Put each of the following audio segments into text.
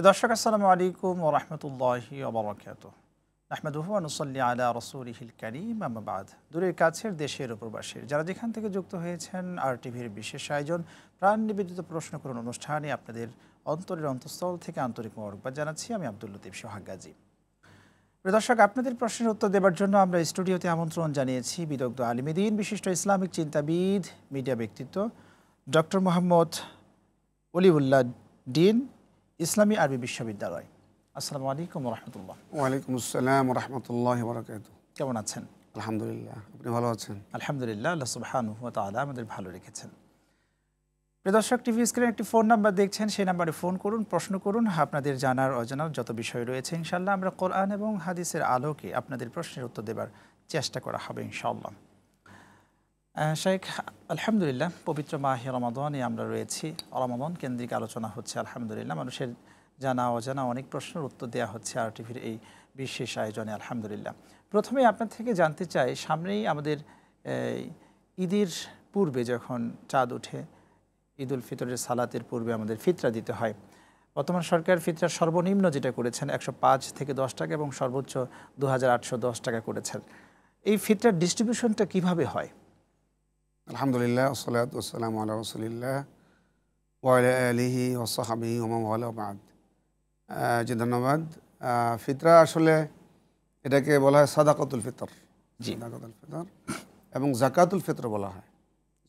দর্শক আসসালামু আলাইকুম ওয়া রাহমাতুল্লাহি ওয়া বারাকাতুহু। নাহমাদুহু ওয়া নুসাল্লি আলা রাসূলিহিল কারীম, আম্মা বা'দ। দূরের কাছের দেশের ও প্রবাসের যারা যেখান থেকে যুক্ত হয়েছেন আর টিভির বিশেষ আয়োজন প্রাণ নিবেদিত প্রশ্ন করুন অনুষ্ঠানে আপনাদের অন্তরের অন্তঃস্থল থেকে আন্তরিক মোবারকবাদ জানাচ্ছি। আমি আব্দুল লতিফ সোহাগ গাজী। প্রিয় দর্শক, আপনাদের প্রশ্নের উত্তর দেওয়ার জন্য আমরা স্টুডিওতে আমন্ত্রণ জানিয়েছি বিদগ্ধ আলিমে দ্বীন, বিশিষ্ট ইসলামিক চিন্তাবিদ, মিডিয়া ব্যক্তিত্ব ডক্টর মোহাম্মদ ওলিউল্লাহ দ্বীন, ইসলামী আরবি বিশ্ববিদ্যালয়। আসসালামু আলাইকুম ওয়া রাহমাতুল্লাহ। ওয়ালাইকুম আসসালাম ওয়া রাহমাতুল্লাহি ওয়া বারাকাতুহু। কেমন আছেন? আলহামদুলিল্লাহ, আপনি ভালো আছেন? আলহামদুলিল্লাহ, আল্লাহ সুবহানাহু ওয়া তাআলা আমাদের ভালো রেখেছেন। প্রিয় দর্শক, টিভি স্ক্রিনে একটি ফোন নাম্বার দেখছেন, সেই নাম্বারে ফোন করুন, প্রশ্ন করুন। আপনাদের জানার অজানার যত বিষয় রয়েছে ইনশাআল্লাহ আমরা কোরআন এবং হাদিসের আলোকে আপনাদের প্রশ্নের উত্তর দেবার চেষ্টা করা হবে ইনশাআল্লাহ। শেখ, আলহামদুলিল্লাহ পবিত্র মাহে রমাদানে আমরা রয়েছি। রমাদান কেন্দ্রিক আলোচনা হচ্ছে আলহামদুলিল্লাহ। মানুষের জানা অজানা অনেক প্রশ্নের উত্তর দেওয়া হচ্ছে আর টিভির এই বিশেষ আয়োজনে আলহামদুলিল্লাহ। প্রথমে আপনার থেকে জানতে চাই, সামনেই আমাদের ঈদের পূর্বে যখন চাঁদ ওঠে, ঈদ উল ফিতরের সালাতের পূর্বে আমাদের ফিতরা দিতে হয়। বর্তমান সরকার ফিতরার সর্বনিম্ন যেটা করেছেন 105 থেকে 10 টাকা এবং সর্বোচ্চ 2810 টাকা করেছেন। এই ফিতরার ডিস্ট্রিবিউশনটা কিভাবে হয়? আলহামদুলিল্লাহ, ওয়াসসালাতু ওয়াসসালামু আলা রাসূলিল্লাহ ওয়া আলা আলিহি ওয়া সাহবিহি ওয়া মান ওয়ালা বা'দ। জি, ধন্যবাদ। ফিতরা আসলে এটাকে বলা হয় সাদাকাতুল ফিতর, সাদাকাতুল ফিতর, এবং যাকাতুল ফিতর বলা হয়।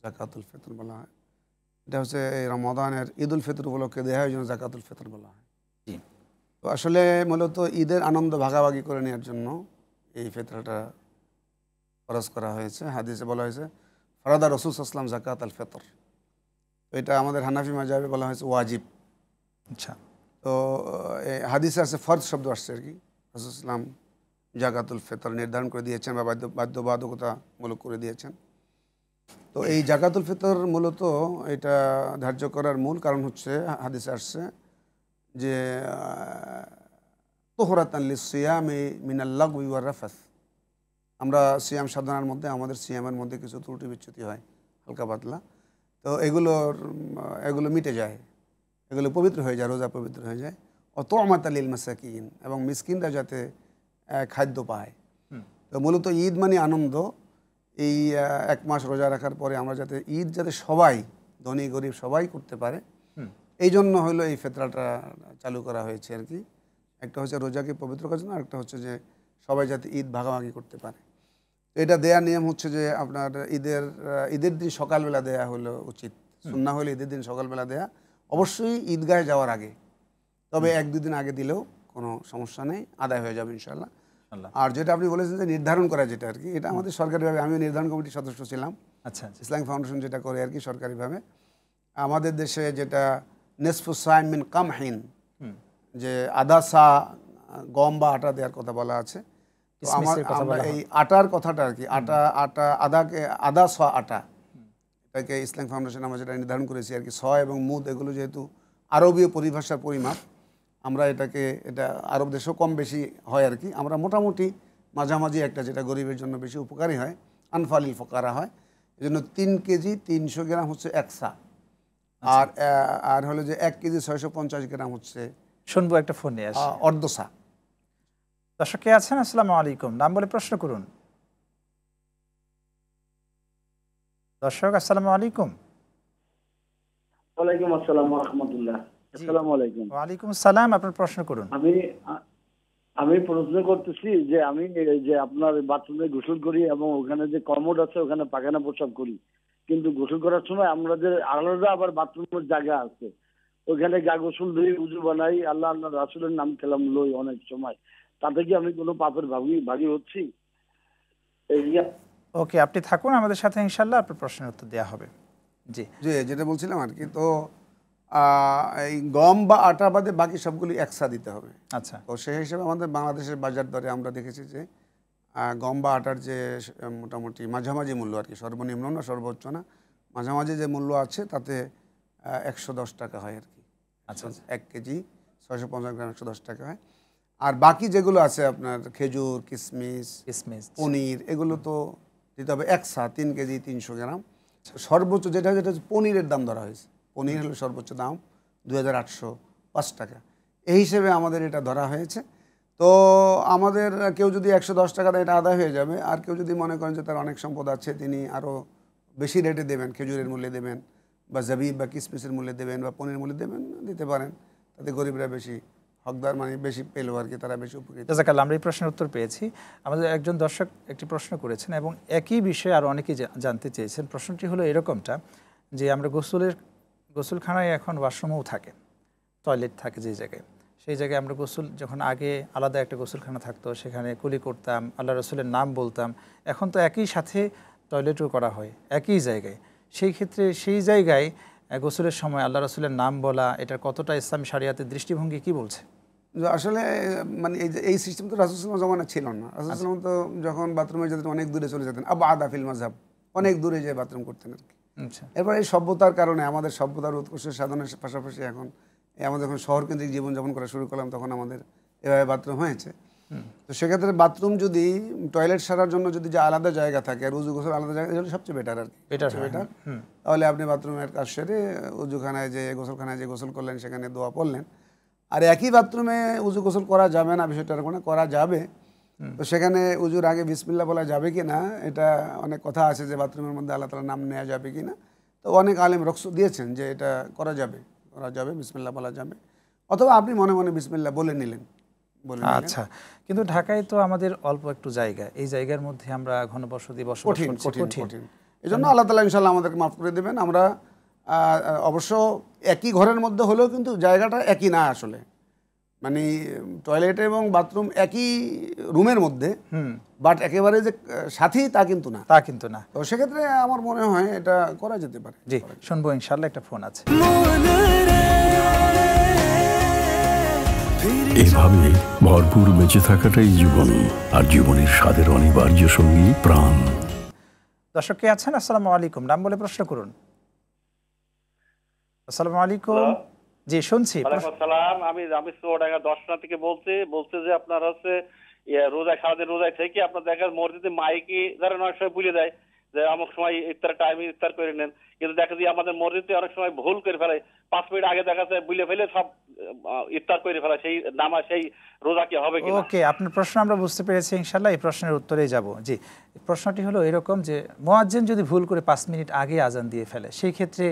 যাকাতুল ফিতর বলা হয়, এটা হচ্ছে এই রমাদানের ঈদ উল ফিতর উপলক্ষে দেওয়া হয়, জন্য যাকাতুল ফিতর বলা হয়। তো আসলে মূলত ঈদের আনন্দ ভাগাভাগি করে নেওয়ার জন্য এই ফিতরাটা ফরজ করা হয়েছে। হাদিসে বলা হয়েছে ফরাদা রাসূল সাল্লাল্লাহু আলাইহি ওয়াসাল্লাম যাকাত আল ফিতর। তো এটা আমাদের হানাফি মাযহাবে বলা হয়েছে ওয়াজিব। আচ্ছা। তো হাদিসে আছে ফরজ শব্দ আসছে আর কি। রাসূল সাল্লাম যাকাতুল ফিতর নির্ধারণ করে দিয়েছেন বা বাধ্যবাধকতামূলক করে দিয়েছেন। তো এই যাকাতুল ফিতর মূলত এটা ধার্য করার মূল কারণ হচ্ছে হাদিসে আসছে যে তুহরাতান লিস-সিয়ামি মিনাল লাগwi ওয়ার রাফাস। আমরা সিয়াম সাধনার মধ্যে আমাদের সিয়ামের মধ্যে কিছু ত্রুটি বিচ্যুতি হয় হালকা পাতলা, তো এগুলো মিটে যায়, এগুলো পবিত্র হয়ে যায়, রোজা পবিত্র হয়ে যায়। ও তু'মাতাল লিল মাসাকিন, এবং মিসকিনরা যাতে খাদ্য পায়। তো মূলত ঈদ মানে আনন্দ। এই এক মাস রোজা রাখার পরে আমরা যাতে ঈদ যাতে সবাই, ধনী গরিব সবাই করতে পারে, এই জন্য হলো এই ফিতরাটা চালু করা হয়েছে আর কি। একটা হচ্ছে রোজাকে পবিত্র করার জন্য, আরেকটা হচ্ছে যে সবাই যাতে ঈদ ভাগাভাগি করতে পারে। তো এটা দেওয়ার নিয়ম হচ্ছে যে আপনার ঈদের দিন সকালবেলা দেয়া হলো উচিত। সুন্নাহ হলে ঈদের দিন সকালবেলা দেয়া, অবশ্যই ঈদগাহে যাওয়ার আগে। তবে 1-2 দিন আগে দিলেও কোনো সমস্যা নেই, আদায় হয়ে যাবে ইনশাআল্লাহ। আর যেটা আপনি বলেছেন যে নির্ধারণ করা, যেটা আর কি, এটা আমাদের সরকারিভাবে, আমিও নির্ধারণ কমিটির সদস্য ছিলাম। আচ্ছা। ইসলামিক ফাউন্ডেশন যেটা করে আর কি সরকারিভাবে, আমাদের দেশে যেটা নিসফু সাইম মিন কামহিন, যে আধা সা গম বা আটা দেওয়ার কথা বলা আছে। তো আমরা এই আটার কথাটা আর কি, আধা স আটা, এটাকে ইসলামিক ফাউন্ডেশন আমরা যেটা নির্ধারণ করেছি আর কি। স এবং মুদ এগুলো যেহেতু আরবীয় পরিভাষার পরিমাপ, আমরা এটা আরব দেশেও কম বেশি হয় আর কি। আমরা মোটামুটি মাঝামাঝি একটা, যেটা গরিবের জন্য বেশি উপকারী হয়, আনফালিল ফকারা হয়, এই জন্য 3 কেজি 300 গ্রাম হচ্ছে 1 সা, আর হলো যে 1 কেজি 650 গ্রাম হচ্ছে, শুনবো একটা ফোন নিয়ে আসি, অর্ধ সা। দর্শক কে আছেন? আসসালামু আলাইকুম, নাম বলে প্রশ্ন করুন। দর্শক আসসালামু আলাইকুম। ওয়ালাইকুম আসসালাম ওয়া রাহমাতুল্লাহ। আসসালামু আলাইকুম। ওয়া আলাইকুম আসসালাম, আপনার প্রশ্ন করুন। আমি প্রশ্ন করতেছি যে আমি যে আপনার বাথরুমে গোসল করি এবং ওখানে যে কমোড আছে ওখানে পায়খানা প্রস্রাব করি, কিন্তু গোসল করার সময় আমরা যে আলাদা আবার বাথরুমের জায়গা আছে, ওখানে গা গোসল ধুই, উযু বানাই, আল্লাহ রাসূলের নাম কালাম লই অনেক সময়, তাতে কি আমি কোনো পাপের ভাগী হচ্ছি? ওকে, আপনি থাকুন আমাদের সাথে, ইনশাআল্লাহ আপনার প্রশ্নের উত্তর দেওয়া হবে। জি, যেটা বলছিলাম আর কি, তো এই গম বা আটা বাদে বাকি সবগুলি একসা দিতে হবে। আচ্ছা। তো সেই হিসেবে আমাদের বাংলাদেশের বাজার দরে আমরা দেখেছি যে গম বা আটার যে মোটামুটি মাঝামাঝি মূল্য আর কি, সর্বনিম্ন না সর্বোচ্চ না, মাঝামাঝি যে মূল্য আছে তাতে 110 টাকা হয় আর কি। আচ্ছা। 1 কেজি 650 গ্রাম 110 টাকা হয়। আর বাকি যেগুলো আছে আপনার খেজুর, কিশমিশ, পনির, এগুলো তো দিতে হবে 1 সা, 3 কেজি 300 গ্রাম। সর্বোচ্চ যেটা পনিরের দাম ধরা হয়েছে, পনির হলো সর্বোচ্চ দাম 2805 টাকা। এই হিসেবে আমাদের এটা ধরা হয়েছে। তো আমাদের কেউ যদি 110 টাকা দেয় এটা আদায় হয়ে যাবে। আর কেউ যদি মনে করেন যে তার অনেক সম্পদ আছে, তিনি আরও বেশি রেটে দেবেন, খেজুরের মূল্যে দেবেন বা জাবিব বা কিসমিসের মূল্যে দেবেন বা পনির মূল্যে দেবেন, দিতে পারেন। তাতে গরিবরা বেশি হকদার, মানে বেশি পেলো আর কি, তারা বেশি উপকৃত। জাযাকাল্লাহ, আমরা এই প্রশ্নের উত্তর পেয়েছি। আমাদের একজন দর্শক একটি প্রশ্ন করেছেন এবং একই বিষয়ে আরও অনেকেই জানতে চেয়েছেন। প্রশ্নটি হলো এরকমটা যে আমরা গোসলখানায় এখন ওয়াশরুমও থাকে, টয়লেট থাকে যে জায়গায়, সেই জায়গায় আমরা গোসল যখন আগে আলাদা একটা গোসলখানা থাকতো, সেখানে কুলি করতাম, আল্লাহ রসুলের নাম বলতাম। এখন তো একই সাথে টয়লেটও করা হয় একই জায়গায়। সেই ক্ষেত্রে সেই জায়গায় গোসলের সময় আল্লাহ রসুলের নাম বলা, এটার কতটা ইসলামী শরিয়াতের দৃষ্টিভঙ্গি কি বলছে? আসলে মানে এই সিস্টেম তো রাসূলুল্লাহ জামানা ছিল না। রাসূলুল্লাহ তো যখন বাথরুমে যেতেন অনেক দূরে চলে যেতেন, আবআদা ফিল মাযহাব, অনেক দূরে যেয়ে বাথরুম করতেন আর কি। এরপর এই সভ্যতার কারণে, আমাদের সভ্যতার উৎকর্ষ সাধনের পাশাপাশি এখন আমাদের যখন শহরকেন্দ্রিক জীবনযাপন করা শুরু করলাম, তখন আমাদের এভাবে বাথরুম হয়েছে। তো সেক্ষেত্রে বাথরুম যদি টয়লেট সারার জন্য যদি যে আলাদা জায়গা থাকে আর উজু গোসল আলাদা জায়গা, এটা সবচেয়ে বেটার আর কি, বেটার। তাহলে আপনি বাথরুমের কাজ সেরে উজুখানায় যে গোসলখানায় যে গোসল করলেন, সেখানে দোয়া পড়লেন। আর একই বাথরুমে উজু গোসল করা যাবে না বিষয়টার কোনো, করা যাবে। তো সেখানে উজুর আগে বিসমিল্লাহ বলা যাবে কি না, এটা অনেক কথা আছে যে বাথরুমের মধ্যে আল্লাহ তাআলার নাম নেওয়া যাবে কি না। তো অনেক আলেম রক্স দিয়েছেন যে এটা করা যাবে, বিসমিল্লাহ বলা যাবে, অথবা আপনি মনে মনে বিসমিল্লাহ বলে নিলেন। আচ্ছা, কিন্তু ঢাকায় তো আমাদের অল্প একটু জায়গা, এই জায়গার মধ্যে আমরা ঘনবসতি বসবাস করছি, কঠিন। এই জন্য আল্লাহ তাআলা ইনশাআল্লাহ আমাদেরকে মাফ করে দেবেন। আমরা অবশ্য একই ঘরের মধ্যে হলেও কিন্তু জায়গাটা একই না আসলে, মানে টয়লেট এবং বাথরুম একই রুমের মধ্যে, বাট একেবারে যে সাথী তা কিন্তু না। তো সেক্ষেত্রে আমার মনে হয় এটা করা যেতে পারে। জি, শুনবো ইনশাআল্লাহ। একটা ফোন আছে। এভাবে ভরপুর বেঁচে থাকাটাই জীবন, আর জীবনের স্বাদের অনিবার্য সঙ্গী প্রাণ। দর্শক কে আছেন? আসসালামু আলাইকুম, নাম বলে প্রশ্ন করুন। আসসালামু আলাইকুম। জি, শুনছি। আসসালাম, আমি চুয়াডাঙ্গা 10 থেকে বলছি যে আপনার হচ্ছে রোজা, সারাদিন রোজায় থেকে আপনার দেখা মসজিদে মাইকি যারা অনেক সময় ভুলে যায় যে অমুক সময় ইফতার টাইমে ইফতার করে নেন, কিন্তু দেখা যায় আমাদের মসজিদে অনেক সময় ভুল করে ফেলে, 5 মিনিট আগে দেখা যায় ভুলে ফেলে সব ইফতার করে ফেলে, সেই নামা সেই রোজা কি হবে কিনা? ওকে, আপনার প্রশ্ন আমরা বুঝতে পেরেছি ইনশাআল্লাহ। এই প্রশ্নের উত্তরেই যাব। জি, প্রশ্নটি হলো এরকম যে মুয়াজ্জিন যদি ভুল করে 5 মিনিট আগে আজান দিয়ে ফেলে, সেই ক্ষেত্রে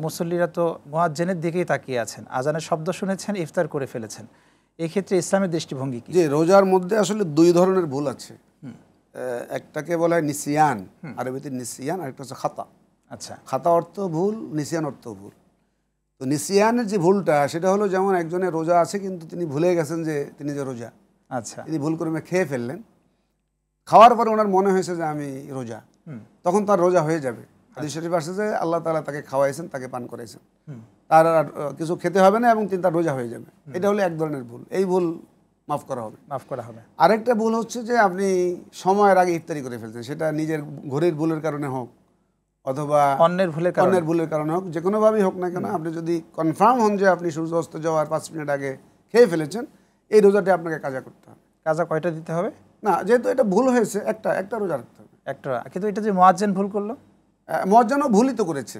মুসল্লিরা তো মুয়াজ্জিনের দিকেই তাকিয়ে আছেন, আজানের শব্দ শুনেছেন, ইফতার করে ফেলেছেন, এই ক্ষেত্রে ইসলামের দৃষ্টিভঙ্গি কি? যে রোজার মধ্যে আসলে 2 ধরনের ভুল আছে। একটাকে বলা হয় নিসিয়ান, আরবিতে নিসিয়ান, আর একটা হচ্ছে খাতা। আচ্ছা, খাতা অর্থ ভুল, নিসিয়ান অর্থ ভুল। তো নিসিয়ানের যে ভুলটা, সেটা হলো যেমন একজনের রোজা আছে কিন্তু তিনি ভুলে গেছেন যে তিনি যে রোজা। আচ্ছা, তিনি ভুল করে খেয়ে ফেললেন, খাওয়ার পরে ওনার মনে হয়েছে যে আমি রোজা, তখন তার রোজা হয়ে যাবে। হাদিস শরীফ আসছে যে আল্লাহ তাআলা তাকে খাওয়াইছেন, তাকে পান করাইছেন, তার আর কিছু খেতে হবে না এবং তিনি তার রোজা হয়ে যাবে। এটা হলো এক ধরনের ভুল, এই ভুল মাফ করা হবে। আরেকটা ভুল হচ্ছে যে আপনি সময়ের আগে ইফতারি করে ফেলছেন, সেটা নিজের ঘড়ির ভুলের কারণে হোক অথবা অন্যের ভুলের কারণে হোক, যে কোনোভাবেই হোক না কেন, আপনি যদি কনফার্ম হন যে আপনি সূর্য অস্ত যাওয়ার 5 মিনিট আগে খেয়ে ফেলেছেন, এই রোজাটি আপনাকে কাজা করতে হবে। কাজা কয়টা দিতে হবে? না, যেহেতু এটা ভুল হয়েছে, একটা রোজা রাখতে হবে, একটা। কিন্তু এটা যে মুয়াজ্জিন ভুল করলো, মুয়াজ্জিনও ভুলই তো করেছে,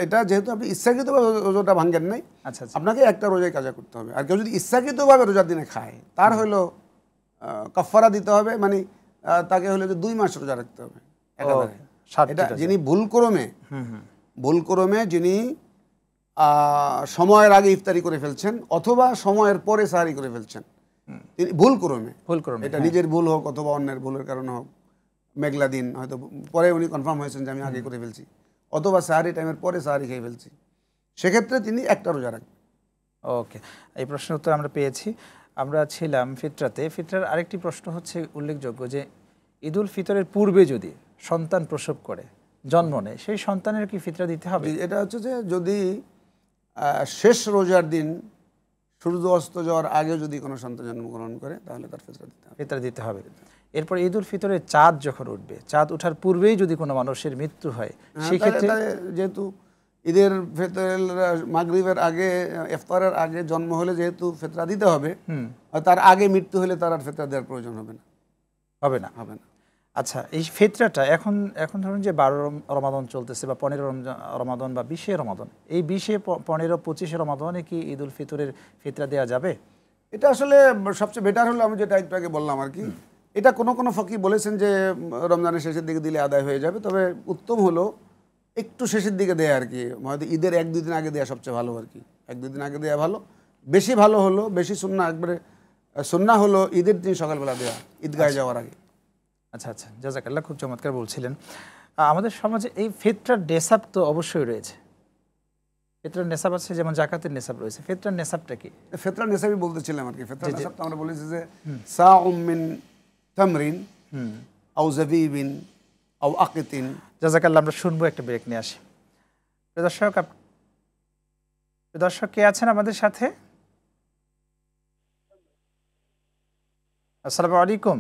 এটা যেহেতু আপনি ইচ্ছাকৃতভাবে রোজাটা ভাঙেন নাই, আপনাকে একটা রোজাই কাজা করতে হবে। আর কেউ যদি ইচ্ছাকৃতভাবে রোজার দিনে খায়, তার হলো কাফারা দিতে হবে, মানে তাকে হলো যে 2 মাস রোজা রাখতে হবে। এটা যিনি ভুলক্রমে যিনি সময়ের আগে ইফতারি করে ফেলছেন অথবা সময়ের পরে সাহারি করে ফেলছেন, তিনি ভুলক্রমে, এটা নিজের ভুল হোক অথবা অন্যের ভুলের কারণে হোক, মেঘলা দিন হয়তো পরে উনি কনফার্ম হয়েছেন যে আমি আগে করে ফেলছি, অথবা সাহারি টাইমের পরে সাহারি খেয়ে ফেলছি, সেক্ষেত্রে তিনি একটা রোজা রাখবেন। ওকে, এই প্রশ্নের উত্তর আমরা পেয়েছি। আমরা ছিলাম ফিতরাতে। ফিতরার আরেকটি প্রশ্ন হচ্ছে উল্লেখযোগ্য যে ঈদুল ফিতরের পূর্বে যদি সন্তান প্রসব করে, জন্ম নেয়, সেই সন্তানের কি ফিতরা দিতে হবে? এটা হচ্ছে যে যদি শেষ রোজার দিন সূর্য অস্ত যাওয়ার আগে যদি কোনো সন্তান জন্মগ্রহণ করে, তাহলে তার ফিতরা দিতে হবে। এরপর ঈদুল ফিতরের চাঁদ যখন উঠবে, চাঁদ ওঠার পূর্বেই যদি কোনো মানুষের মৃত্যু হয়, সেই ক্ষেত্রে যেহেতু ঈদের ফিতর মাগরিবের আগে, ইফতারের আগে জন্ম হলে যেহেতু ফিতরা দিতে হবে, তার আগে মৃত্যু হলে তার আর ফিতরা দেওয়ার প্রয়োজন হবে না। আচ্ছা, এই ফিতরাটা এখন ধরুন যে 12 রমাদান চলতেছে বা 15 রমাদান বা 20 রমাদান, এই 20, 15, 25 রমাদানে কি ঈদুল ফিতরের ফিতরা দেওয়া যাবে? এটা আসলে সবচেয়ে বেটার হলো আমি যেটা একটু আগে বললাম আর কি, এটা কোনো কোনো ফকি বলেছেন যে রমজানের শেষের দিকে দিলে আদায় হয়ে যাবে, তবে উত্তম হলো একটু শেষের দিকে দেয়া আর কি, হয়তো ঈদের 1-2 দিন আগে দেওয়া সবচেয়ে ভালো আর কি, 1-2 দিন আগে দেওয়া ভালো। বেশি ভালো হলো, বেশি সুন্নাহ একবারে সুন্নাহ হলো ঈদের দিন সকালবেলা দেওয়া, ঈদগাহে যাওয়ার আগে। আচ্ছা আচ্ছা, জাযাকাল্লাহ, খুব চমৎকার বলছিলেন। আমাদের সমাজে এই ফিতরার নেসাব তো অবশ্যই রয়েছে, ফিতরার নেসাব আছে, যেমন জাকাতের নেসাব রয়েছে। ফিতরার নেসাবটা কি? ফিতরার নেসাবই বলতেছিলাম আর কি। ফিতরার নেসাব তো আমরা বলেছি যে সাউম মিন তামরিন আও জাবিবিন আও আকিতিন। জাযাকাল্লাহ, আমরা শুনবো, একটা ব্রেক নিয়ে আসি। দর্শক কে আছেন আমাদের সাথে? আসসালামু আলাইকুম।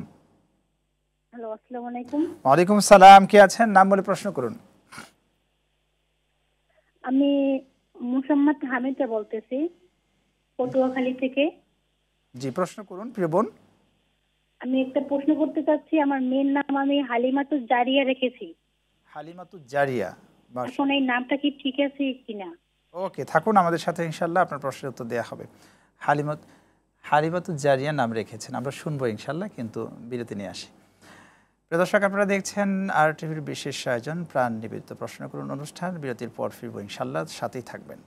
হ্যালো, আসসালামু আলাইকুম। ওয়ালাইকুম সালাম। কে আছেন? নাম বলে প্রশ্ন করুন। আমি মুসাম্মদ হামিদা বলতেছি, পটুয়াখালী থেকে। জি, প্রশ্ন করুন প্রিয় বোন। আমি একটা প্রশ্ন করতে চাচ্ছি। আমার মেয়ের নাম আমি হালিমাতুজ জারিয়া রেখেছি। হালিমাতুজ জারিয়া, এখন এই নামটা কি ঠিক আছে কিনা? ওকে, থাকুন আমাদের সাথে, ইনশাল্লাহ আপনার প্রশ্নের উত্তর দেওয়া হবে। হালিমাতুজ জারিয়া নাম রেখেছেন, আমরা শুনবো ইনশাল্লাহ, কিন্তু বিরতি নিয়ে আসি। প্রিয় দর্শক, আপনারা দেখছেন আর টিভির বিশেষ আয়োজন প্রাণ নিবেদিত প্রশ্ন করুন অনুষ্ঠান। বিরতির পর ফিরবো ইনশাল্লাহ, সাথেই থাকবেন।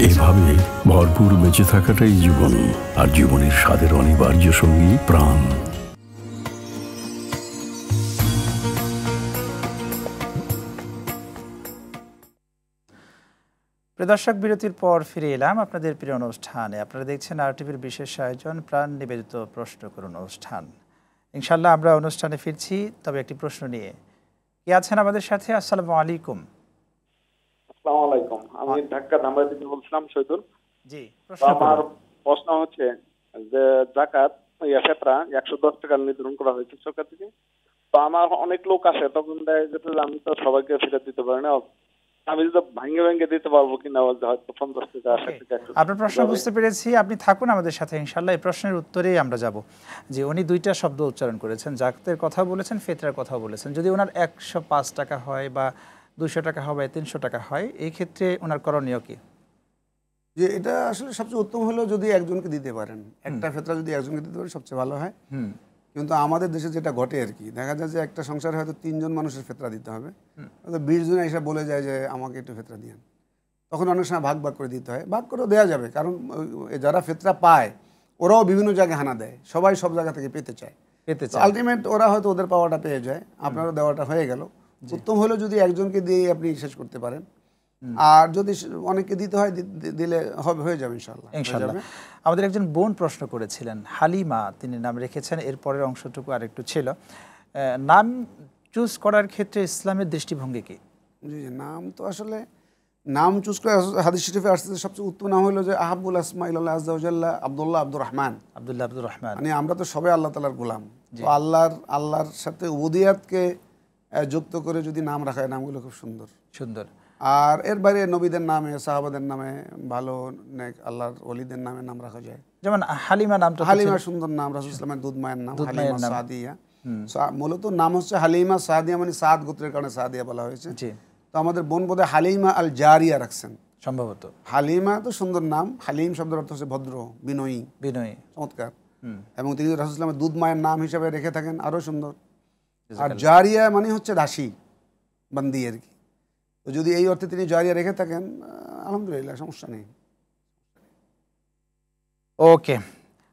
এভাবে ভরপুর বেঁচে থাকাটাই জীবন, আর জীবনের স্বাদের অনিবার্য সঙ্গী প্রাণ। প্রিয় দর্শক, বিরতির পর ফিরে এলাম আপনাদের প্রিয় অনুষ্ঠানে। আপনারা দেখছেন আর টিভির বিশেষ আয়োজন প্রাণ নিবেদিত প্রশ্ন করুন অনুষ্ঠান। ইনশাল্লাহ আমরা অনুষ্ঠানে ফিরছি, তবে একটি প্রশ্ন নিয়ে। কে আছেন আমাদের সাথে? আসসালামু আলাইকুম। আসসালামু আলাইকুম, আমি ঢাকা ধামরাই থেকে বলছিলাম, শহীদুল। জি, আমার প্রশ্ন হচ্ছে যে যাকাত ফিতরা 110 টাকা নির্ধারণ করা হয়েছে সরকার থেকে। তো আমার অনেক লোক আসে, তখন দেখা যেত যে আমি তো সবাইকে ফেরত দিতে পারি না, আমি যদি ভেঙে দিতে পারবো কিনা, হয়তো 50 টাকা 60 টাকা। আপনার প্রশ্ন বুঝতে পেরেছি, আপনি থাকুন আমাদের সাথে ইনশাল্লাহ। এই প্রশ্নের উত্তরেই আমরা যাব। যে উনি দুইটা শব্দ উচ্চারণ করেছেন, জাকাতের কথা বলেছেন, ফিতরার কথা বলেছেন। যদি ওনার 105 টাকা হয় বা 200 টাকা হয় বা 300 টাকা হয়, এই ক্ষেত্রে ওনার করণীয় কি? যে এটা আসলে সবচেয়ে উত্তম হলো যদি একজনকে দিতে পারেন, একটা ফিতরা যদি একজনকে দিতে পারেন সবচেয়ে ভালো হয়। কিন্তু আমাদের দেশে যেটা ঘটে আর কি, দেখা যায় যে একটা সংসারে হয়তো 3 জন মানুষের ফিতরা দিতে হবে, হয়তো 20 জন এসে বলে যায় যে আমাকে একটু ফিতরা দিয়েন। তখন অনেক সময় ভাগ ভাগ করে দিতে হয়, ভাগ করেও দেওয়া যাবে, কারণ যারা ফিতরা পায় ওরাও বিভিন্ন জায়গায় হানা দেয়, সবাই সব জায়গা থেকে পেতে চায়। আলটিমেট ওরা হয়তো ওদের পাওয়াটা পেয়ে যায়, আপনারও দেওয়াটা হয়ে গেল। উত্তম হলো যদি একজনকে দিয়ে আপনি শেষ করতে পারেন, আর যদি অনেককে দিতে হয় দিলে হয়ে যাবে ইনশাআল্লাহ। আমাদের একজন বোন প্রশ্ন করেছিলেন, হালিমা তিনি নাম রেখেছেন, এর পরের অংশটুকু আরেকটু ছিল। নাম চুজ করার ক্ষেত্রে ইসলামের দৃষ্টিভঙ্গি কি? জি, নাম তো আসলে নাম চুজ করে হাদিস শরীফে আসছে সবচেয়ে উত্তম নাম হলো যে আহাবুল আসমা ইল্লাল্লাহ আযজা ওয়া জাল্লা আব্দুল্লাহ আব্দুর রহমান। মানে আমরা তো সবাই আল্লাহ তাআলার গোলাম, তো আল্লাহর সাথে উবুদিয়াতকে যুক্ত করে যদি নাম রাখা হয়, নামগুলো খুব সুন্দর সুন্দর। আর এর বাইরে নবীদের নামে, সাহাবাদের নামে, ভালো নেক আল্লাহর ওলিদের নামে নাম রাখা যায়। যেমন হালিমা নামটা, হালিমা সুন্দর নাম, রাসূল সাল্লাল্লাহু আলাইহি ওয়াসাল্লামের দুধ মায়ের নাম হালিমা সাদিয়া। মূলত নাম হচ্ছে হালিমা সাদিয়া, মানে সাদ গোত্রের কারণে সাদিয়া বলা হয়েছে। তো আমাদের বোন বোধহয় হালিমা আল জারিয়া রাখছেন সম্ভবত। হালিমা তো সুন্দর নাম, হালিম শব্দের অর্থ হচ্ছে ভদ্র, বিনয়ী, চমৎকার। এবং তিনি রাসূল সাল্লাল্লাহু আলাইহি ওয়াসাল্লামের দুধ মায়ের নাম হিসেবে রেখে থাকেন, আরো সুন্দর। আর জারিয়া মানে হচ্ছে দাসী, বান্দি আর কি। তো যদি এই অর্থে তিনি জারিয়া রেখে থাকেন, আলহামদুলিল্লাহ, সমস্যা নেই। ওকে,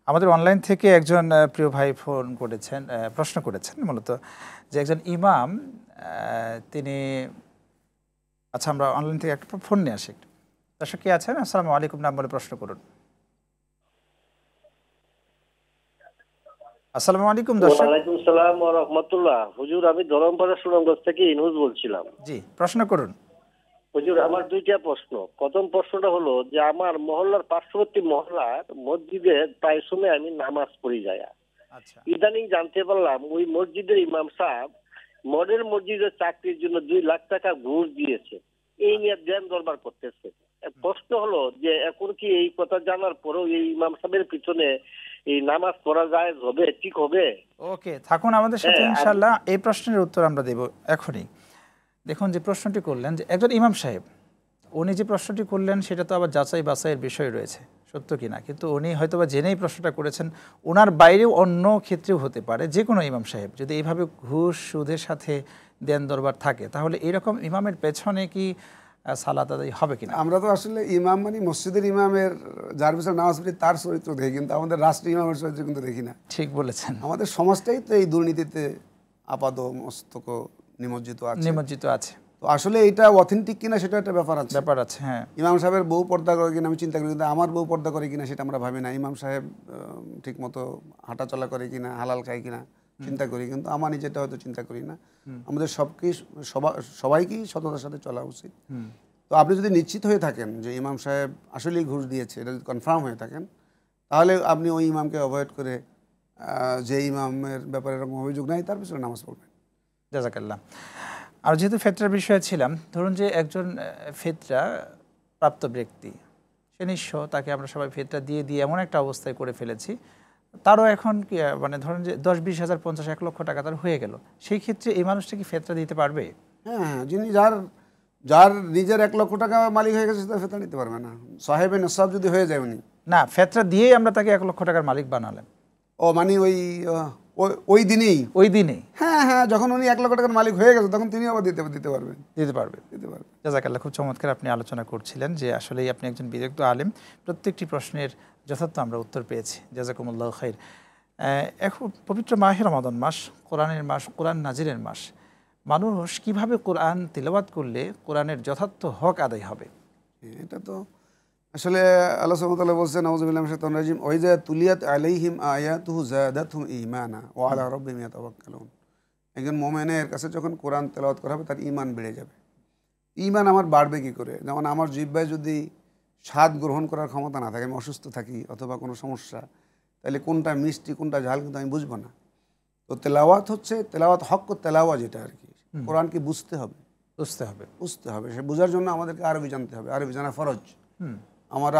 আমাদের অনলাইন থেকে একজন প্রিয় ভাই ফোন করেছেন, প্রশ্ন করেছেন মূলত যে একজন ইমাম তিনি, আচ্ছা আমরা অনলাইন থেকে একটা ফোন নিয়ে আসি। দর্শক কে আছেন? আসসালামু আলাইকুম, নাম বলে প্রশ্ন করুন। আসসালামু আলাইকুম দর্শক। ওয়ালাইকুম সালাম ওয়া রাহমাতুল্লাহ। হুজুর, আমি ধরমপাড়া সুনামগঞ্জ থেকে ইনুজ বলছিলাম। জি, প্রশ্ন করুন। হুজুর, আমার দুইটা প্রশ্ন। প্রথম প্রশ্নটা হলো যে আমার মহল্লার পার্শ্ববর্তী মহল্লার মসজিদে প্রায় সময় আমি নামাজ পড়ি যায়। আচ্ছা, ইদানিং জানতে পারলাম ওই মসজিদের ইমাম সাহেব মডেল মসজিদের চাকরির জন্য 2 লাখ টাকা ঘুষ দিয়েছে, এই নিয়ে জ্ঞান দরবার করতেছে। প্রশ্ন হলো যে এখন কি এই কথা জানার পরেও এই ইমাম সাহেবের পিছনে এই নামাজ পড়া যায় হবে, ঠিক হবে? ওকে, থাকুন আমাদের সাথে ইনশাআল্লাহ, এই প্রশ্নের উত্তর আমরা দেব এখনই। দেখুন, যে প্রশ্নটি করলেন যে একজন ইমাম সাহেব, উনি যে প্রশ্নটি করলেন সেটা তো আবার যাচাই বাছাইয়ের বিষয় রয়েছে, সত্য কিনা, কিন্তু উনি হয়তো বা জেনেই প্রশ্নটা করেছেন। ওনার বাইরেও অন্য ক্ষেত্রেও হতে পারে, যে কোনো ইমাম সাহেব যদি এইভাবে ঘুষ সুদের সাথে দেন দরবার থাকে, তাহলে এরকম ইমামের পেছনে কি সালাত আদায় হবে কিনা? আমরা তো আসলে ইমাম মানে মসজিদের ইমামের যার পিছনে নামাজ পড়ি তার চরিত্র দেখি, কিন্তু আমাদের রাষ্ট্রীয় ইমামের চরিত্র কিন্তু দেখি না। ঠিক বলেছেন। আমাদের সমাজটাই তো এই দুর্নীতিতে আপাত মস্তক নিমজ্জিত আছে। তো আসলে এটা অথেন্টিক কিনা সেটা একটা ব্যাপার আছে। হ্যাঁ, ইমাম সাহেবের বউ পর্দা করে কিনা আমি চিন্তা করি, কিন্তু আমার বউ পর্দা করে কিনা সেটা আমরা ভাবি না। ইমাম সাহেব ঠিক মতো হাঁটা চলা করে কিনা, হালাল খায় কিনা চিন্তা করি, কিন্তু আমার নিজেটা হয়তো চিন্তা করি না। আমাদের সবাইকেই সততার সাথে চলা উচিত। তো আপনি যদি নিশ্চিত হয়ে থাকেন যে ইমাম সাহেব আসলেই ঘুষ দিয়েছে, এটা যদি কনফার্ম হয়ে থাকেন, তাহলে আপনি ওই ইমামকে অ্যাভয়েড করে যে ইমামের ব্যাপারে এরকম অভিযোগ নাই তার পিছনে নামাজ পড়বেন। জাযাকাল্লাহ। আর যেহেতু ফেতরার বিষয়ে ছিলাম, ধরুন যে একজন ফেতরা প্রাপ্ত ব্যক্তি, সে নিঃস্ব, তাকে আমরা সবাই ফেতরা দিয়ে দিয়ে এমন একটা অবস্থায় করে ফেলেছি, তারও এখন কি মানে ধরুন যে 10-20 হাজার 50-1 লক্ষ টাকা তার হয়ে গেল, সেই ক্ষেত্রে এই মানুষটা কি ফেতরা দিতে পারবে? হ্যাঁ, যিনি যার নিজের 1 লক্ষ টাকা মালিক হয়ে গেছে তার ফেতরা নিতে পারবে না। সাহেবে নসাব যদি হয়ে যায় উনি, না ফেতরা দিয়েই আমরা তাকে 1 লক্ষ টাকার মালিক বানালাম। ও মানে ওই দিনেই হ্যাঁ, যখন উনি 1 লক্ষ টাকার মালিক হয়ে গেছে তখন তিনি আবার দিতে পারবেন। জাযাকাল্লাহ, খুব চমৎকার আপনি আলোচনা করছিলেন যে আসলেই আপনি একজন বিদগ্ধ আলেম, প্রত্যেকটি প্রশ্নের যথার্থ আমরা উত্তর পেয়েছি। জাযাকুমুল্লাহু খাইর। এখন পবিত্র মাহে রমাদান মাস, কোরআনের মাস, কোরআন নাজিরের মাস, মানুষ কিভাবে কোরআন তিলাওয়াত করলে কোরআনের যথার্থ হক আদায় হবে? এটা তো আসলে আল্লাহ সুবহানাহু ওয়া তাআলা বলছেন, আউযু বিল্লাহি মিনাশ শাইতানির রাজিম, ওয়া ইযা তুলিয়াত আলাইহিম আয়াতুহু যাদাতহুম ঈমানা ওয়া আলা রাব্বিহিম ইয়াতাওয়াক্কালুন। একজন মুমিনের কাছে যখন কোরআন তেলাওয়াত করা হবে তার ঈমান বেড়ে যাবে। ঈমান আমার বাড়বে কী করে? যেমন আমার জিহ্বায় যদি স্বাদ গ্রহণ করার ক্ষমতা না থাকে, আমি অসুস্থ থাকি অথবা কোনো সমস্যা, তাহলে কোনটা মিষ্টি কোনটা ঝাল কিন্তু আমি বুঝবো না। তো তেলাওয়াত হচ্ছে হক তেলাওয়া, যেটা আর কি কোরআনকে বুঝতে হবে। সে বোঝার জন্য আমাদেরকে আরবি জানতে হবে, আরবি জানা ফরজ।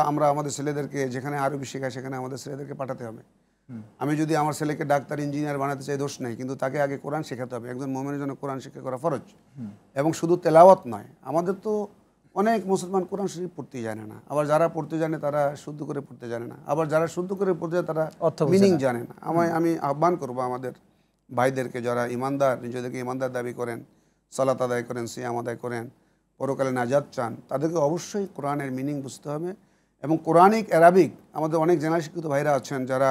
আমরা আমাদের ছেলেদেরকে যেখানে আরবি শেখায় সেখানে আমাদের ছেলেদেরকে পাঠাতে হবে। আমি যদি আমার ছেলেকে ডাক্তার ইঞ্জিনিয়ার বানাতে চাই, দোষ নেই, কিন্তু তাকে আগে কোরআন শেখাতে হবে। একজন মুমিনের জন্য কোরআন শিক্ষা করা ফরজ। এবং শুধু তেলাওয়াত নয়, আমাদের তো অনেক মুসলমান কোরআন শরীফ পড়তেই জানে না, আবার যারা পড়তে জানে তারা শুদ্ধ করে পড়তে জানে না, আবার যারা শুদ্ধ করে পড়তে জানে তারা মিনিং জানে না। আমি আহ্বান করবো আমাদের ভাইদেরকে, যারা ইমানদার, নিজেদেরকে ইমানদার দাবি করেন, সালাত আদায় করেন, সিয়াম আদায় করেন, পরকালে নাজাত চান, তাদেরকে অবশ্যই কোরআনের মিনিং বুঝতে হবে। এবং কোরআনিক অ্যারাবিক, আমাদের অনেক জেনারেল শিক্ষিত ভাইরা আছেন যারা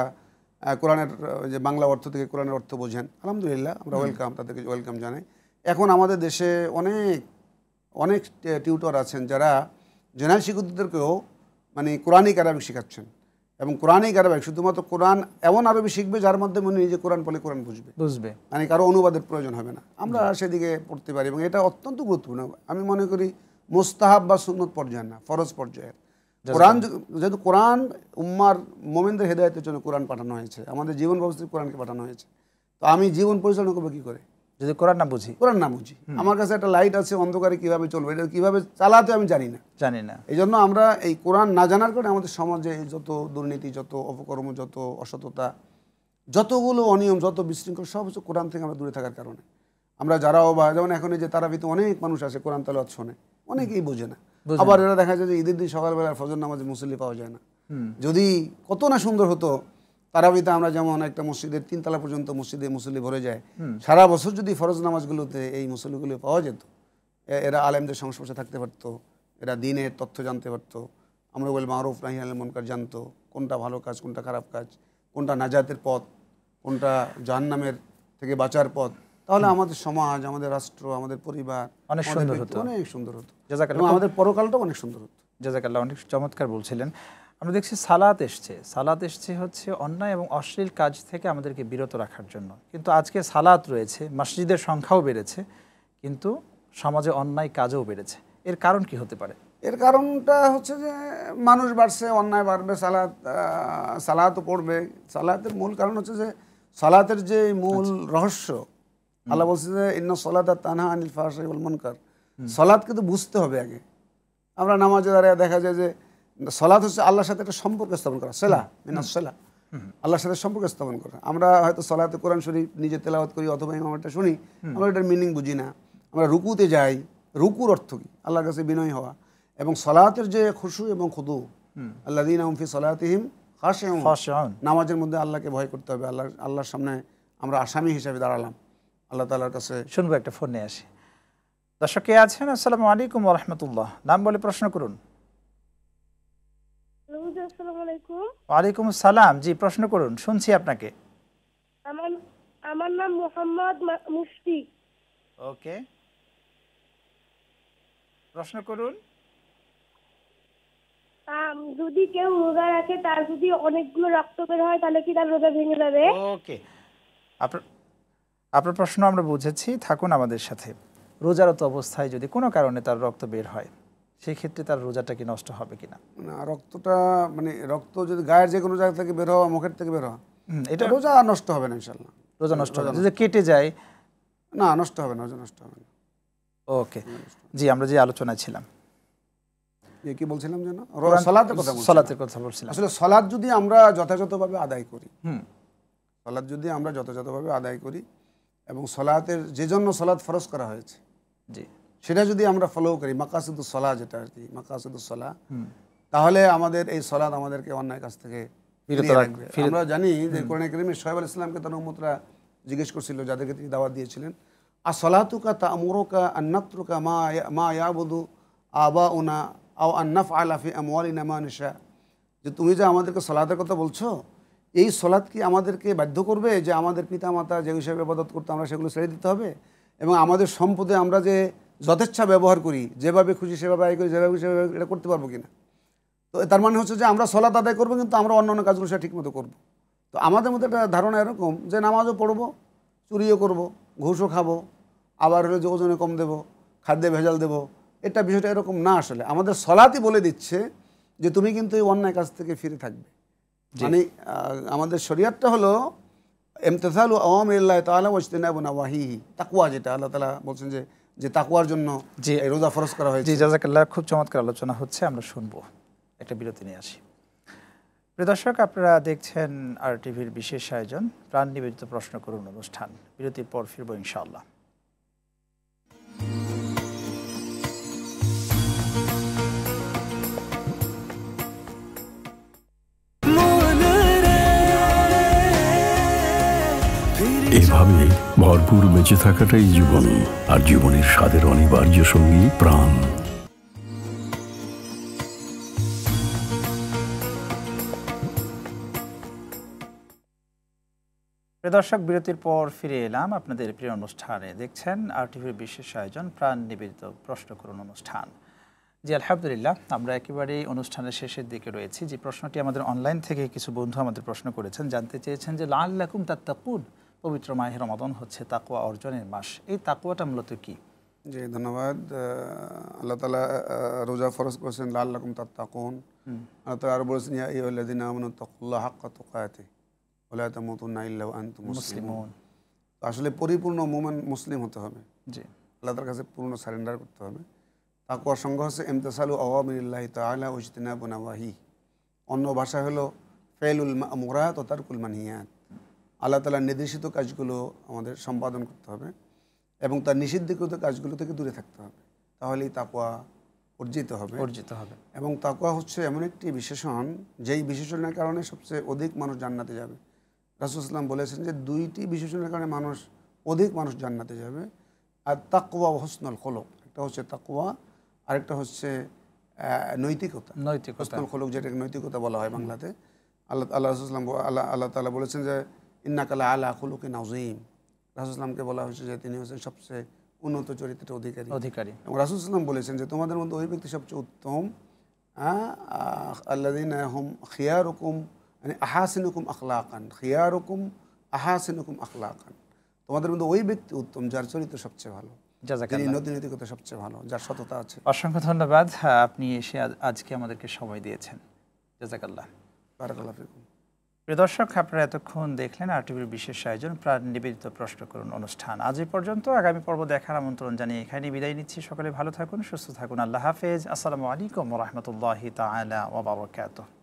কোরআনের যে বাংলা অর্থ থেকে কোরআনের অর্থ বোঝেন, আলহামদুলিল্লাহ, আমরা তাদেরকে ওয়েলকাম জানাই। এখন আমাদের দেশে অনেক টিউটর আছেন যারা জেনারেল শিক্ষিতদেরকেও মানে কোরআনিক অ্যারাবিক শেখাচ্ছেন। এবং কোরআনিক আরবিক শুধুমাত্র কোরআন এমন আরবি শিখবে যার মাধ্যমে উনি নিজে কোরআন পড়লে কোরআন বুঝবে, মানে কারো অনুবাদের প্রয়োজন হবে না। আমরা সেদিকে পড়তে পারি এবং এটা অত্যন্ত গুরুত্বপূর্ণ। আমি মনে করি মুস্তাহাব বা সুন্নত পর্যায়ে না, ফরজ পর্যায়ের কোরআন। যেহেতু কোরআন উম্মার মোমিনদের হেদায়েতের জন্য কোরআন পাঠানো হয়েছে, আমাদের জীবন ব্যবস্থায় কোরআনকে পাঠানো হয়েছে। তো আমি জীবন পরিচালনা করবো কী করে যদি কোরআন না বুঝি? আমার কাছে একটা লাইট আছে, অন্ধকারে কিভাবে চলবে, এটা কিভাবে চালাতে আমি জানি না। এই জন্য আমরা এই কোরআন না জানার কারণে আমাদের সমাজে যত দুর্নীতি, যত অপকর্ম, যত অসততা, যতগুলো অনিয়ম, যত বিশৃঙ্খল, সব হচ্ছে কোরআন থেকে আমরা দূরে থাকার কারণে। আমরা যারাও বা যেমন এখন এই যে তারাবিতে অনেক মানুষ আসে কোরআন তেলাওয়াত শোনে, অনেকেই বোঝে না। আবার এরা দেখা যায় যে ঈদের দিন সকালবেলা ফজর নামাজে মুসল্লি পাওয়া যায় না। যদি কত না সুন্দর হতো, তারাবিতে আমরা যেমন একটা মসজিদের 3 তলা পর্যন্ত মসজিদে মুসল্লি ভরে যায়, সারা বছর যদি ফরজ নামাজগুলোতে এই মুসল্লিগুলো পাওয়া যেত, এরা আলেমদের সংস্পর্শে থাকতে পারতো, এরা দ্বীনের তথ্য জানতে পারতো, আমরা বলি মারুফ নাহি আনিল মুনকার জানতো, কোনটা ভালো কাজ, কোনটা খারাপ কাজ, কোনটা নাজাতের পথ, কোনটা জাহান্নামের থেকে বাঁচার পথ, তাহলে আমাদের সমাজ, আমাদের রাষ্ট্র, আমাদের পরিবার অনেক সুন্দর হতো। এবং আমাদের পরকালটাও অনেক সুন্দর হতো। জাযাকাল্লাহ, অনেক চমৎকার বলছিলেন। আমরা দেখছি সালাত এসছে হচ্ছে অন্যায় এবং অশ্লীল কাজ থেকে আমাদেরকে বিরত রাখার জন্য, কিন্তু আজকে সালাত রয়েছে, মসজিদের সংখ্যাও বেড়েছে, কিন্তু সমাজে অন্যায় কাজও বেড়েছে। এর কারণ কি হতে পারে? এর কারণটা হচ্ছে যে মানুষ বাড়ছে, অন্যায় বাড়বে, সালাতও পড়বে। সালাতের মূল কারণ হচ্ছে যে সালাতের যে মূল রহস্য, আল্লাহ বলছে যে ইন্না সালাতা তানহা আনিল ফাহশাই ওয়াল মুনকার। সালাত কিন্তু বুঝতে হবে আগে। আমরা নামাজে দাঁড়িয়ে দেখা যায় যে সলাত হচ্ছে আল্লাহর সাথে একটা সম্পর্ক স্থাপন করা, সেলা মিনাস সেলা, আল্লাহর সাথে সম্পর্ক স্থাপন করা। আমরা হয়তো সলাতে কোরআন শরীফ নিজে তেলাওয়াত করি অথবা ইমামটা শুনি, আমরা এটার মিনিং বুঝি না। আমরা রুকুতে যাই, রুকুর অর্থ কি? আল্লাহর কাছে বিনয়ী হওয়া। এবং সলাতের যে খুশু এবং খুদু, আল্লাযীনা হুম ফি সলাতিহিম খাশিউন, নামাজের মধ্যে আল্লাহকে ভয় করতে হবে। আল্লাহর সামনে আমরা আসামি হিসেবে দাঁড়ালাম আল্লাহ তাআলার কাছে। শুনবো একটা ফোন নিয়ে আসি। দর্শক কে আছেন? আসসালামু আলাইকুম ওয়া রাহমাতুল্লাহ। নাম বলে প্রশ্ন করুন। আসসালামু আলাইকুম। ওয়ালাইকুম আসসালাম। জি, প্রশ্ন করুন, শুনছি আপনাকে। আমার নাম মোহাম্মদ মুশফিক। ওকে, প্রশ্ন করুন। যদি কেউ রোজা রাখে তার যদি অনেকগুলো রক্ত বের হয় তাহলে কি তার রোজা ভেঙে যাবে? ওকে, আপনার প্রশ্ন আমরা বুঝেছি, থাকুন আমাদের সাথে। রোজারত অবস্থায় যদি কোনো কারণে তার রক্ত বের হয়, সেই ক্ষেত্রে তার রোজাটা কি নষ্ট হবে কিনা? না, রক্তটা মানে রক্ত যদি গায়ের যে কোনো জায়গা থেকে বের হওয়া, মুখের থেকে বের হওয়া, এটা রোজা নষ্ট হবে না ইনশাআল্লাহ। রোজা নষ্ট হবে যদি কেটে যায়? না, নষ্ট হবে না, রোজা নষ্ট হবে না। ওকে, জি, আমরা যে আলোচনায় ছিলাম, কি বলছিলাম যেন? সালাতের কথা বলছিলাম। সালাতের কথা বলছিলাম। আসলে সালাত যদি আমরা যথাযথভাবে আদায় করি, সালাত যদি আমরা যথাযথভাবে আদায় করি এবং সালাতের যে জন্য সালাত ফরজ করা হয়েছে, জি, সেটা যদি আমরা ফলো করি, মাকাসিদুস সালাহ যেটা আর কি, মাকাসিদুস সালাহ, তাহলে আমাদের এই সালাত আমাদেরকে অন্যায় কাজ থেকে ফিরিয়ে রাখবে। আমরা জানি যে কোরআনে কারিমে শোয়েব আলাইহিস সালামকে তার উম্মতরা জিজ্ঞেস করছিল, যাদেরকে তিনি দাওয়াত দিয়েছিলেন, আসসালাতুকা তা'মুরুকা আন নাতরুকা মা ইয়াবুদু আবাউনা আও আন নাফআলা ফি আমওয়ালিনা মা নাশা, যে তুমি যে আমাদেরকে সালাতের কথা বলছো, এই সালাত কি আমাদেরকে বাধ্য করবে যে আমাদের পিতামাতা যে হিসাবে ইবাদত করতে আমরা সেগুলো ছেড়ে দিতে হবে? এবং আমাদের সম্পদে আমরা যে যথেচ্ছা ব্যবহার করি, যেভাবে খুশি সেভাবে আয় করি, যেভাবে খুশি সেভাবে, এটা করতে পারবো কিনা? তো তার মানে হচ্ছে যে আমরা সালাত আদায় করবো, কিন্তু আমরা অন্য কাজগুলো সেটা ঠিকমতো করবো। তো আমাদের মধ্যে একটা ধারণা এরকম যে নামাজও পড়বো, চুরিও করবো, ঘুষও খাবো, আবার হলে যে ওজনে কম দেবো, খাদ্যে ভেজাল দেবো, এটা বিষয়টা এরকম না। আসলে আমাদের সালাতই বলে দিচ্ছে যে তুমি কিন্তু এই অন্যায় কাজ থেকে ফিরে থাকবে। মানে আমাদের শরীয়তটা হলো ইমতিসালু আওয়ামিরিল্লাহি তাআলা ওয়া ইজতিনাবু নাওয়াহিহি, তাকওয়া, যেটা আল্লাহ তাআলা বলছেন যে তাকওয়ার জন্য এই রোজা ফরজ করা হয়েছে। জি, জাযাকাল্লাহ, খুব চমৎকার আলোচনা হচ্ছে, আমরা শুনবো। একটা বিরতি নিয়ে আসি। প্রিয় দর্শক, আপনারা দেখছেন আর টিভির বিশেষ আয়োজন প্রাণ নিবেদিত প্রশ্ন করুন অনুষ্ঠান। বিরতির পর ফিরবো ইনশাআল্লাহ। এভাবে ভরপুর বেঁচে থাকাটাই জীবন, আর জীবনের স্বাদের অনিবার্য সঙ্গী প্রাণ। দর্শক, বিরতির পর ফিরে এলাম আপনাদের প্রিয় অনুষ্ঠানে। দেখছেন আর টিভির বিশেষ আয়োজন প্রাণ নিবেদিত প্রশ্ন করুন অনুষ্ঠান। জি, আলহামদুলিল্লাহ, আমরা একেবারেই অনুষ্ঠানের শেষের দিকে রয়েছি। যে প্রশ্নটি আমাদের অনলাইন থেকে কিছু বন্ধু আমাদের প্রশ্ন করেছেন, জানতে চেয়েছেন যে লাআল্লাকুম তাত্তাকুন, পবিত্র মাহে রমাদান হচ্ছে তাকওয়া অর্জনের মাস, এই তাকওয়াটা মূলত কি? জি, ধন্যবাদ। আল্লাহ তাআলা রোজা ফরজ করেছেন লাআল্লাকুম তাত্তাকুন। আল্লাহ তাআলা আর বলেছেন ইয়া আইয়ুহাল্লাযীনা আমানু তাকুল্লাহা হাক্কা তুকাতিহি ওয়া লা তামুতুন্না ইল্লা ওয়া আনতুম মুসলিমুন। আসলে পরিপূর্ণ মুমিন মুসলিম হতে হবে। জি, আল্লাহ তাআলার কাছে পূর্ণ সারেন্ডার করতে হবে। তাকওয়ার সংজ্ঞা হচ্ছে ইমতিসালু আওয়ামিরিল্লাহি তাআলা ওয়া ইজতিনাবু নাওয়াহি। অন্য ভাষা হলো ফিলুল মা'মুরাত ওয়া তারকুল মানহিয়াত। আল্লাহ তাআলার নির্দেশিত কাজগুলো আমাদের সম্পাদন করতে হবে এবং তার নিষিদ্ধকৃত কাজগুলো থেকে দূরে থাকতে হবে, তাহলেই তাকওয়া অর্জিত হবে। এবং তাকওয়া হচ্ছে এমন একটি বিশেষণ, যেই বিশেষণের কারণে সবচেয়ে অধিক মানুষ জান্নাতে যাবে। রাসূল সাল্লাল্লাহু আলাইহি ওয়াসাল্লাম বলেছেন যে দুইটি বিশেষণের কারণে অধিক মানুষ জান্নাতে যাবে। আর তাকওয়া ও হুসনুল খুলুক, একটা হচ্ছে তাকওয়া, আরেকটা হচ্ছে নৈতিকতা। হুসনুল খুলুক যেটাকে নৈতিকতা বলা হয় বাংলাতে। আল্লাহ তাআলা বলেছেন যে ইন্নাকা লাআলা খুলুকিন আযীম। রাসূল সাল্লামকে বলা হয়েছে যে তিনি হচ্ছেন সবচেয়ে উন্নত চরিত্রের অধিকারী। এবং রাসূল সাল্লাম বলেছেন যে তোমাদের মধ্যে ওই ব্যক্তি সবচেয়ে উত্তম, আল্লাযীনা হুম খিয়ারুকুম মানে আহাসিনুকুম আখলাকান, খিয়ারুকুম আহাসিনুকুম আখলাকান। তোমাদের মধ্যে ওই ব্যক্তি উত্তম যার চরিত্র সবচেয়ে ভালো, যিনি নৈতিকতা সবচেয়ে ভালো, যার সততা আছে। অসংখ্য ধন্যবাদ, আপনি এসে আজকে আমাদেরকে সময় দিয়েছেন। জাযাকাল্লাহ। বারাকাল্লাহু ফিকুম। প্রিয় দর্শক, আপনারা এতক্ষণ দেখলেন RTVর বিশেষ আয়োজন প্রাণ নিবেদিত প্রশ্ন করুন অনুষ্ঠান। আজ এই পর্যন্ত। আগামী পর্ব দেখার আমন্ত্রণ জানিয়ে এখানে বিদায় নিচ্ছি। সকলে ভালো থাকুন, সুস্থ থাকুন। আল্লাহ হাফেজ। আসসালামু আলাইকুম ওয়া রাহমাতুল্লাহি তাআলা ওয়া বারাকাতুহু।